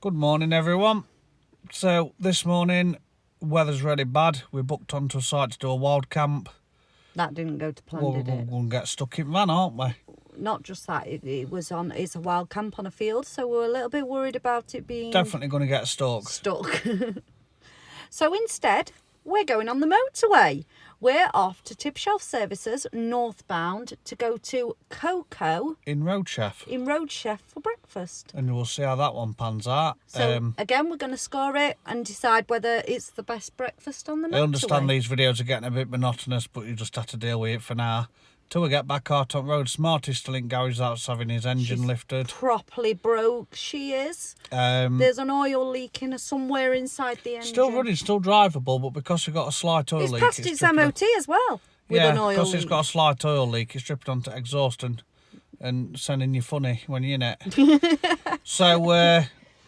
Good morning, everyone. So this morning, weather's really bad. We booked onto a site to do a wild camp. That didn't go to plan, did it? We're going to get stuck in van, aren't we? Not just that, it's a wild camp on a field, so we're a little bit worried about it being... Definitely going to get stuck. So instead, we're going on the motorway. We're off to Tibshelf Services, northbound, to go to Coco... In Roadchef. In Roadchef for breakfast. And we'll see how that one pans out. So, again, we're going to score it and decide whether it's the best breakfast on the motorway. I understand these videos are getting a bit monotonous, but you just have to deal with it for now. Till we get back out on road. Smarty's still in garage that's having his engine lifted. Properly broke, she is. There's an oil leaking somewhere inside the engine. Still running, still drivable, but because we've got a slight oil leak... It's past its MOT as well, with an oil leak. Yeah, because it's got a slight oil leak, it's dripped onto exhaust and sending you funny when you're in it. So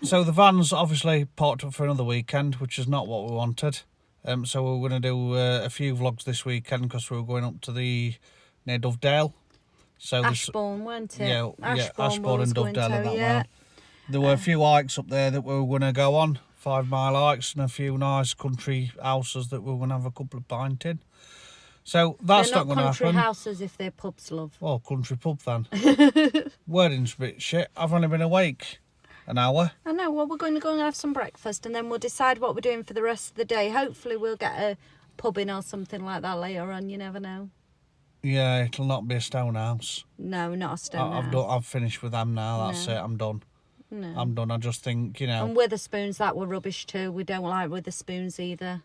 the van's obviously parked up for another weekend, which is not what we wanted. So we're going to do a few vlogs this weekend because we're going up to the... near Dovedale. So Ashbourne, weren't it? Yeah, Ashbourne and Dovedale and that yeah. one. There were a few hikes up there that we were going to go on, 5 mile hikes, and a few nice country houses that we were going to have a couple of pint in. So that's not going to happen. They're not country houses if they're pubs, love. Well, country pub then. Wording's a bit shit. I've only been awake an hour. I know, well, we're going to go and have some breakfast and then we'll decide what we're doing for the rest of the day. Hopefully we'll get a pub in or something like that later on, you never know. Yeah, it'll not be a stone house. No, not a stone house. I've finished with them now. That's it. I'm done. No. I'm done. I just think, you know... And Witherspoons, that were rubbish too. We don't like Witherspoons either.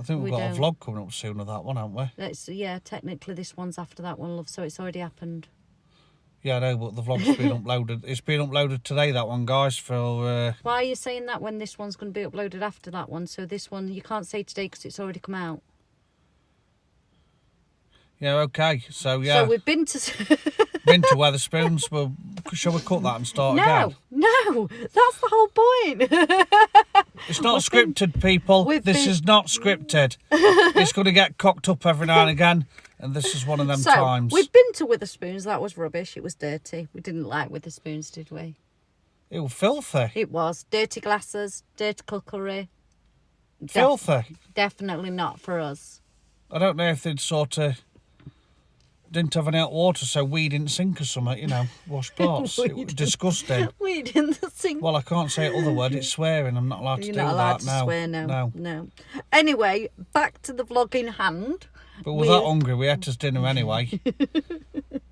I think we've got a vlog coming up soon of that one, haven't we? Yeah, technically this one's after that one, love, so it's already happened. Yeah, I know, but the vlog's been uploaded. It's been uploaded today, that one, guys, for... Why are you saying that when this one's going to be uploaded after that one? So this one, you can't say today because it's already come out. Yeah, okay. So, yeah. So we've been to... been to Wetherspoons. Well, shall we cut that and start again? No, that's the whole point. It's not scripted, people. This is not scripted. It's going to get cocked up every now and again, and this is one of them times. We've been to Witherspoons. That was rubbish. It was dirty. We didn't like Witherspoons, did we? It was filthy. It was. Dirty glasses, dirty cookery. Filthy. Definitely not for us. I don't know if they'd sort of... didn't have any hot water, so we didn't sink or something, you know, wash pots. It was disgusting. We didn't sink. Well, I can't say other word, it's swearing. I'm not allowed to do that. You're not allowed to swear, no. Anyway, back to the vlog in hand. But we're that hungry, we ate us dinner anyway.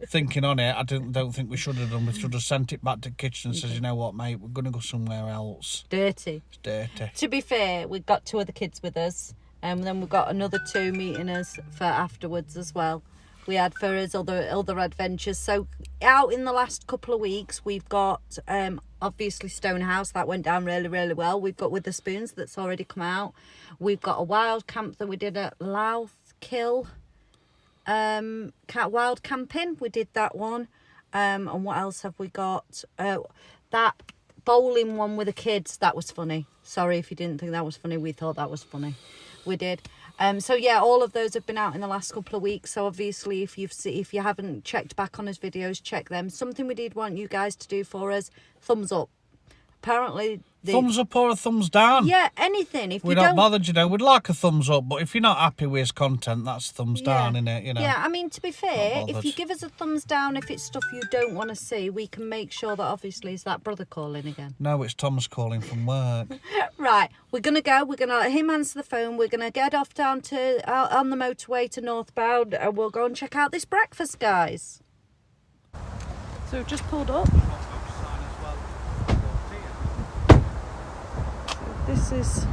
Thinking on it, I don't think we should have done. We should have sent it back to the kitchen and says, you know what, mate, we're going to go somewhere else. Dirty. It's dirty. To be fair, we've got 2 other kids with us, and then we've got another 2 meeting us for afterwards as well. We had for us other adventures. So out in the last couple of weeks, we've got obviously Stonehouse. That went down really, really well. We've got Witherspoons that's already come out. We've got a wild camp that we did at Louthkill. Wild camping. We did that one. And what else have we got? That bowling one with the kids. That was funny. Sorry if you didn't think that was funny. We thought that was funny. We did. So yeah, all of those have been out in the last couple of weeks. So obviously, if you haven't checked back on his videos, check them. Something we did want you guys to do for us: thumbs up. Apparently, thumbs up or a thumbs down. Yeah, anything. If we're not bothered, you know. We'd like a thumbs up, but if you're not happy with his content, that's thumbs down, innit? You know. Yeah, I mean, to be fair, if you give us a thumbs down, if it's stuff you don't want to see, we can make sure that obviously is that brother calling again. No, it's Thomas calling from work. Right, we're gonna go. We're gonna let him answer the phone. We're gonna get off down to on the motorway to northbound, and we'll go and check out this breakfast, guys. So we've just pulled up. This is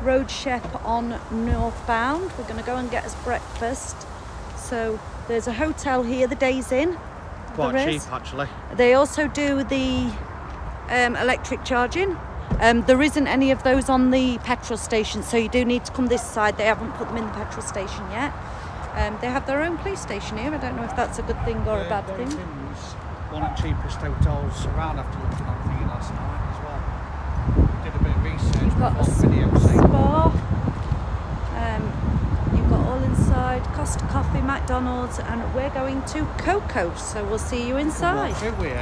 Roadchef on northbound. We're going to go and get us breakfast. So there's a hotel here, the Days Inn. Quite cheap, actually. They also do the electric charging. There isn't any of those on the petrol station, so you do need to come this side. They haven't put them in the petrol station yet. They have their own police station here. I don't know if that's a good thing or a bad thing. One of the cheapest hotels around after looking at the last night as well. Did a bit of research. You've got a spa. You've got all inside. Costa Coffee, McDonald's, and we're going to Coco. So we'll see you inside. We'll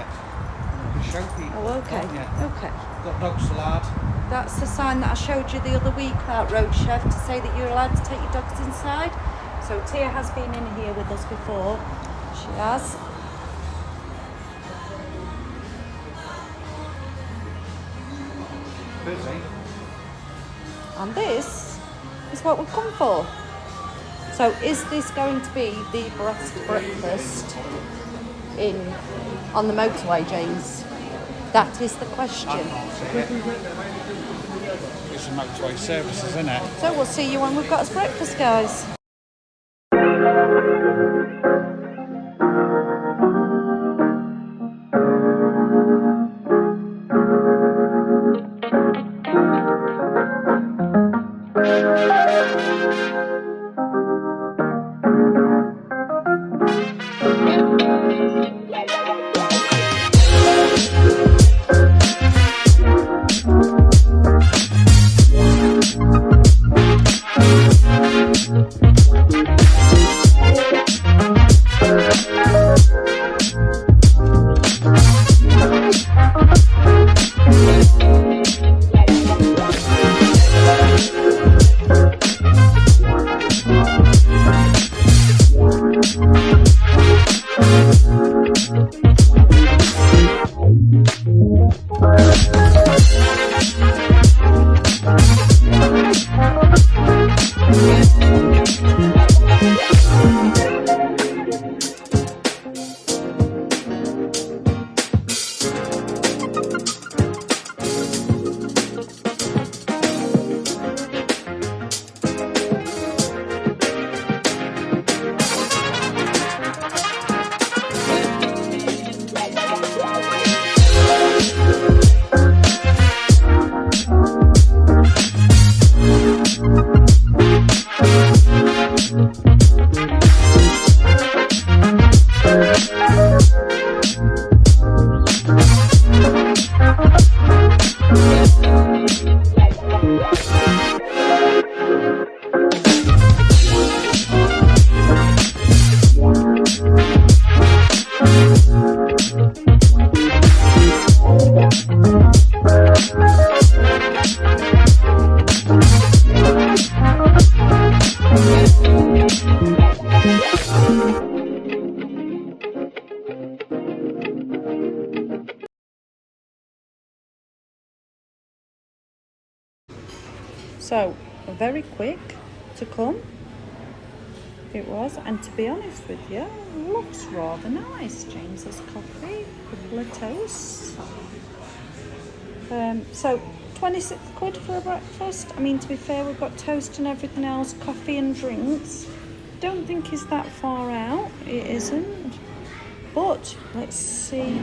show people. Oh, okay. Yeah. Okay. Got dog salad. That's the sign that I showed you the other week about Roadchef to say that you're allowed to take your dogs inside. So Tia has been in here with us before. She has. Busy. And this is what we've come for. So is this going to be the breakfast on the motorway, James? That is the question. It's a motorway services, isn't it? So we'll see you when we've got us breakfast, guys. So, very quick to come. It was, and to be honest with you, looks rather nice. James's coffee, a couple of toasts. So 26 quid for a breakfast. I mean, to be fair, we've got toast and everything else, coffee and drinks. Don't think it's that far out. It isn't. But let's see.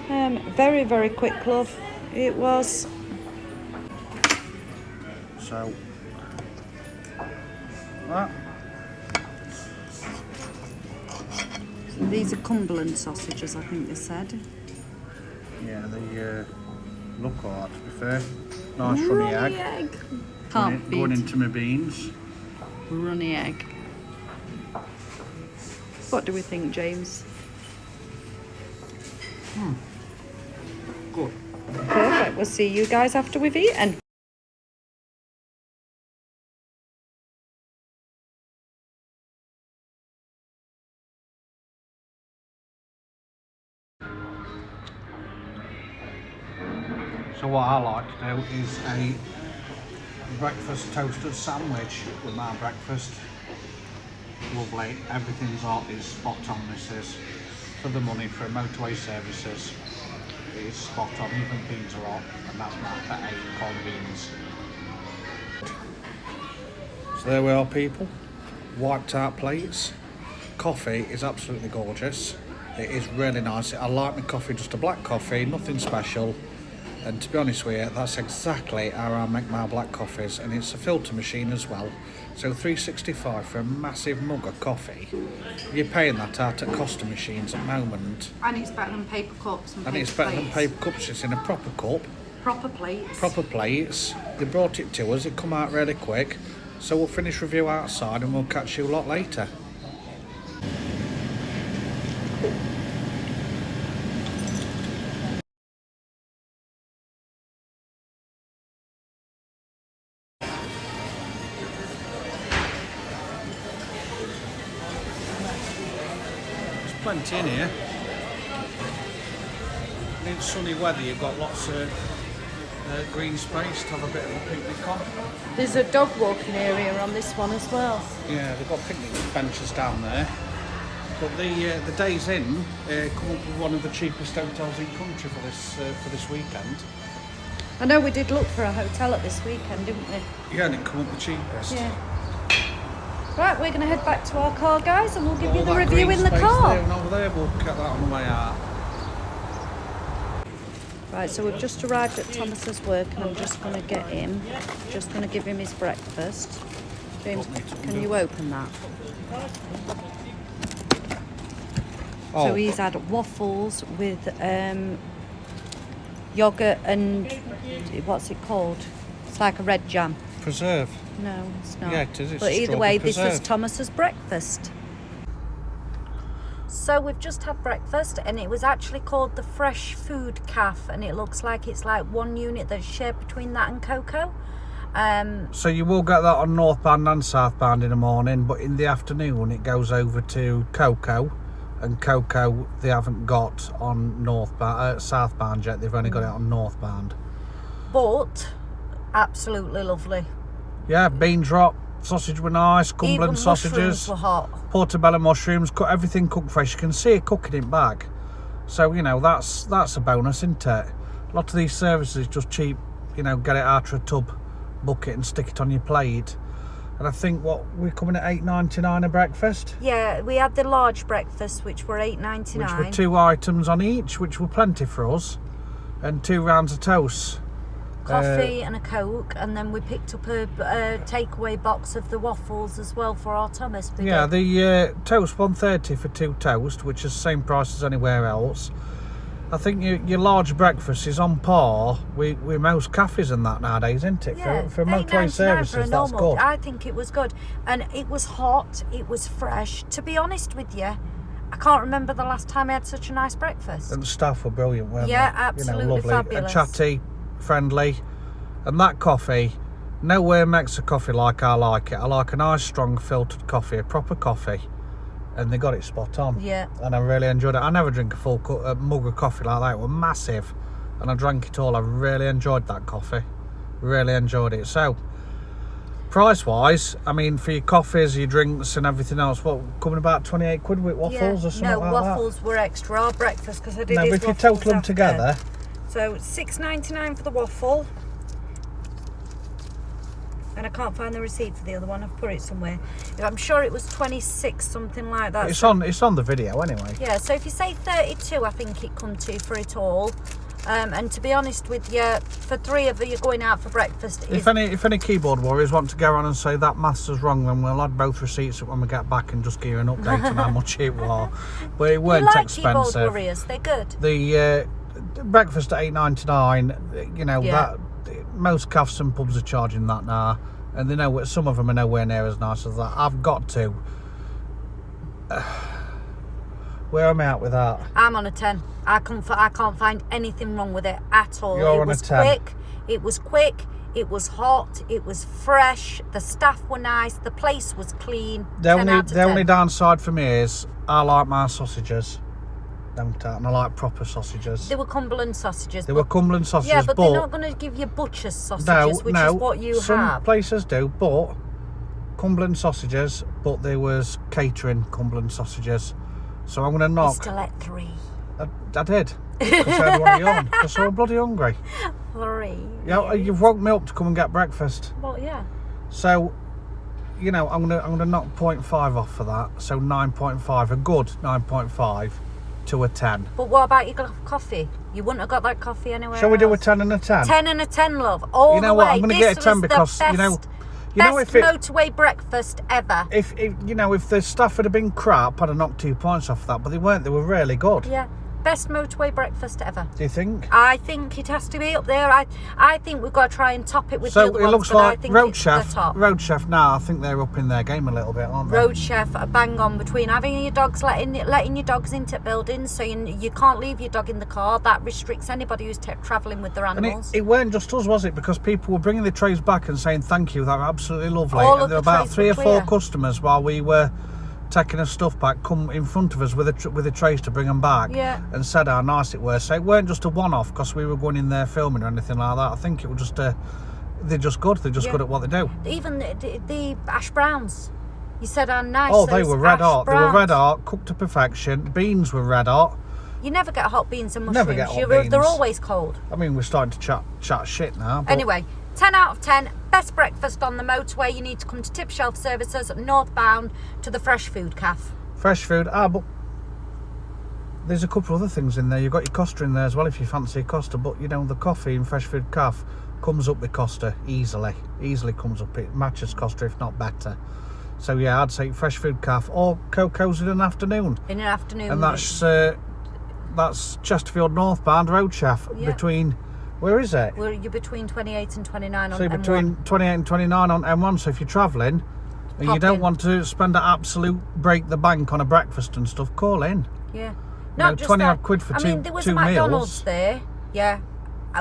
Very, very quick, love. It was. So that. These are Cumberland sausages, I think they said. Yeah, they look alright, to be fair. Nice runny egg. Can't beat. Going into my beans. Runny egg. What do we think, James? Good. Perfect. We'll see you guys after we've eaten. So what I like to do is a breakfast toasted sandwich with my breakfast. Lovely, everything's is spot on. This is for the money for motorway services. It is spot on, even beans are hot, and that's marked at 8 corn beans. So there we are, people. Wiped out plates. Coffee is absolutely gorgeous. It is really nice. I like my coffee just a black coffee, nothing special. And to be honest with you, that's exactly how I make my black coffees, and it's a filter machine as well. So $3.65 for a massive mug of coffee. You're paying that out at Costa machines at the moment. And it's better than paper cups and it's better than paper cups. It's in a proper cup. Proper plates. Proper plates. They brought it to us. It come out really quick. So we'll finish review outside and we'll catch you a lot later. plenty in here. And in sunny weather, you've got lots of green space to have a bit of a picnic on. There's a dog walking area on this one as well. Yeah, they've got picnic benches down there. But the Days Inn come up with one of the cheapest hotels in country for this weekend. I know we did look for a hotel at this weekend, didn't we? Yeah, and it come up the cheapest. Yeah. Right, we're going to head back to our car, guys, and we'll give you the that review green in the space car. There and over there, we'll get that on the way out. Right, so we've just arrived at Thomas's work, and I'm just going to give him his breakfast. James, can you open that? Oh. So he's had waffles with yogurt and what's it called? It's like a red jam. Preserve. No, it's not. Yeah, it is. It's but either way, strawberry this was preserve. Thomas's breakfast. So we've just had breakfast, and it was actually called the Fresh Food Cafe, and it looks like it's like one unit that's shared between that and Coco. So you will get that on northbound and southbound in the morning, but in the afternoon it goes over to Coco, and Coco they haven't got on southbound yet. They've only got it on northbound. But absolutely lovely. Yeah, beans were hot, sausage were nice, Cumberland Even sausages, mushrooms were hot. portobello mushrooms, everything cooked fresh. You can see it cooking it back. So, you know, that's a bonus, isn't it? A lot of these services just cheap, you know, get it out of a tub, bucket and stick it on your plate. And I think we're coming at $8.99 a breakfast. Yeah, we had the large breakfast, which were $8.99. Which were 2 items on each, which were plenty for us, and 2 rounds of toast. Coffee and a Coke, and then we picked up a takeaway box of the waffles as well for our Thomas. Yeah, the toast $1.30 for 2 toast, which is the same price as anywhere else. I think your large breakfast is on par with most cafes and that nowadays, isn't it? Yeah, For motorway services, for a that's normal. good. I think it was good, and it was hot. It was fresh. To be honest with you, I can't remember the last time I had such a nice breakfast. And the staff were brilliant, weren't Yeah, they? absolutely you know, lovely, fabulous. and chatty, friendly, and that coffee. Nowhere makes a coffee like I like it. I like a nice, strong, filtered coffee, a proper coffee, and they got it spot on. Yeah. And I really enjoyed it. I never drink a full mug of coffee like that. It was massive, and I drank it all. I really enjoyed that coffee. Really enjoyed it. So, price-wise, I mean, for your coffees, your drinks, and everything else, what coming about 28 quid with waffles or something like waffles were extra. Our breakfast, because I did. that? No, his but if you waffles total them after. together, So $6.99 for the waffle. And I can't find the receipt for the other one. I've put it somewhere. I'm sure it was 26, something like that. it's on the video anyway. Yeah, so if you say 32, I think it come to for it all. And to be honest with you, for 3 of you going out for breakfast, If any keyboard warriors want to go on and say that maths is wrong, then we'll add both receipts up when we get back and just give you an update on how much it was. But it weren't like expensive. keyboard warriors, they're good. The breakfast at $8.99, you know, Yeah. that most cafes and pubs are charging that now, and they know some of them are nowhere near as nice as that. I've got to. Where am I at with that? I'm on a 10. I can't find anything wrong with it at all. You're It on a was 10. quick. It was quick. It was hot. It was fresh. The staff were nice. The place was clean. The 10 out of 10. only downside for me is I like my sausages, don't I? And I like proper sausages. They were Cumberland sausages. They were Cumberland sausages, yeah, but they're not going to give you butcher's sausages, which is what you some have. places do, but Cumberland sausages, but there was catering Cumberland sausages. So I'm going to You knock. still at 3. I did. Because I had one of your own. Because I was bloody hungry. 3. Yeah, you've woke me up to come and get breakfast. Well, yeah. So, you know, I'm gonna knock 0.5 off for that. So 9.5, a good 9.5 to a 10. But what about your coffee? You wouldn't have got that coffee anywhere Shall we do a else. 10 and a 10? 10 and a 10, love. All You know the what, way. I'm gonna This get a 10 was the because, best, you know best if it, motorway breakfast ever. if you know, if the staff had been crap, I'd have knocked 2 points off that, but they weren't. They were really good. Yeah, best motorway breakfast ever. Do you think? I think it has to be up there. I think we've got to try and top it with the So other it ones, looks but I like think it's the Roadchef. top. Roadchef now, I think they're up in their game a little bit, aren't they? Roadchef, bang on between having your dogs, letting your dogs into buildings, so you can't leave your dog in the car. That restricts anybody who's travelling with their And animals. it weren't just us, was it? Because people were bringing the trays back and saying thank you. They were absolutely lovely. All and of there were the about trays 3 were or 4 clear. customers while we were taking her stuff back, come in front of us with the trays to bring them back, Yeah. and said how nice it was. So it weren't just a one-off because we were going in there filming or anything like that. I think it was just they're just good. They're just good at what they do. Even the hash browns. You said how nice. Oh, they those were red hash hot. They were browns. red hot, cooked to perfection. Beans were red hot. You never get hot beans and mushrooms. Never get hot beans. They're always cold. I mean, we're starting to chat shit now. But Anyway, 10 out of 10. Best breakfast on the motorway. You need to come to Tibshelf Services northbound to the Fresh Food Cafe. fresh food. But there's a couple of other things in there. You've got your Costa in there as well if you fancy a Costa. But, you know, the coffee in Fresh Food Cafe comes up with Costa easily. Easily comes up. It matches Costa, if not better. So, yeah, I'd say Fresh Food Cafe or Coco's in an afternoon. In an afternoon. And that's Chesterfield northbound Roadchef between, where is it? Well, you're between 28 and 29 on So M1. between 28 and 29 on M1. So if you're travelling and you don't want to spend an absolute break the bank on a breakfast and stuff, call in. Yeah. You know, 20 odd quid for two there was a meals. McDonald's there. Yeah.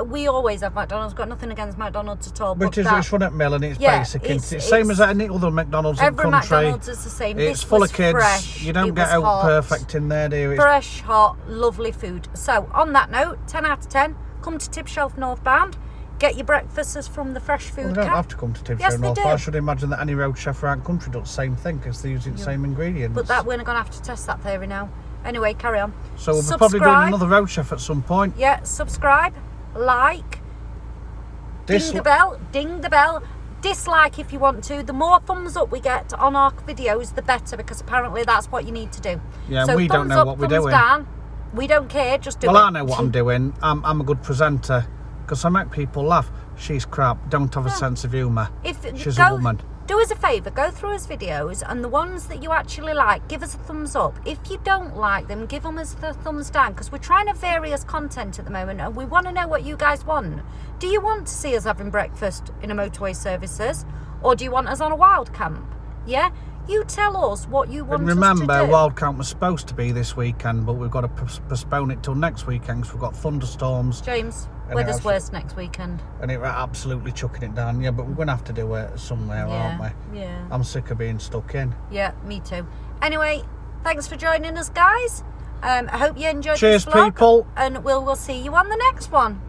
We always have McDonald's. Got nothing against McDonald's at all. But it's run at mill and it's Yeah, basic. it's- It's same as any other McDonald's in the every country. McDonald's is the same. It's This full was of kids. fresh. You don't It get was out hot. perfect in there, do you? It's Fresh, hot, lovely food. So, on that note, 10 out of 10. Come to Tibshelf northbound. Get your breakfasts from the Fresh Food Well, they don't Cafe. have to come to Tibshelf Yes, they North. do. But I should imagine that any road chef around country does the same thing because they're using the same ingredients. But that we're going to have to test that theory now. Anyway, carry on. So we'll be probably doing another road chef at some point. Yeah, subscribe, like, ding the bell, dislike if you want to. The more thumbs up we get on our videos, the better, because apparently that's what you need to do. Yeah, so and we don't thumbs know up, what we're thumbs doing. Down, we don't care, just do it. Well, I know what I'm doing. I'm a good presenter because I make people laugh. She's crap. Don't have a sense of humour. She's a woman. Do us a favour, go through his videos, and the ones that you actually like, give us a thumbs up. If you don't like them, give them us the thumbs down, because we're trying to vary us content at the moment, and we want to know what you guys want. Do you want to see us having breakfast in a motorway services, or do you want us on a wild camp? Yeah? You tell us what you want And us to remember, do. Wild Camp was supposed to be this weekend, but we've got to postpone it till next weekend because we've got thunderstorms. James, And weather's it has- worse next weekend. And it absolutely chucking it down. Yeah, but we're going to have to do it somewhere, aren't we? Yeah. I'm sick of being stuck in. Yeah, me too. Anyway, thanks for joining us, guys. I hope you enjoyed Cheers, this vlog, people. and we'll see you on the next one.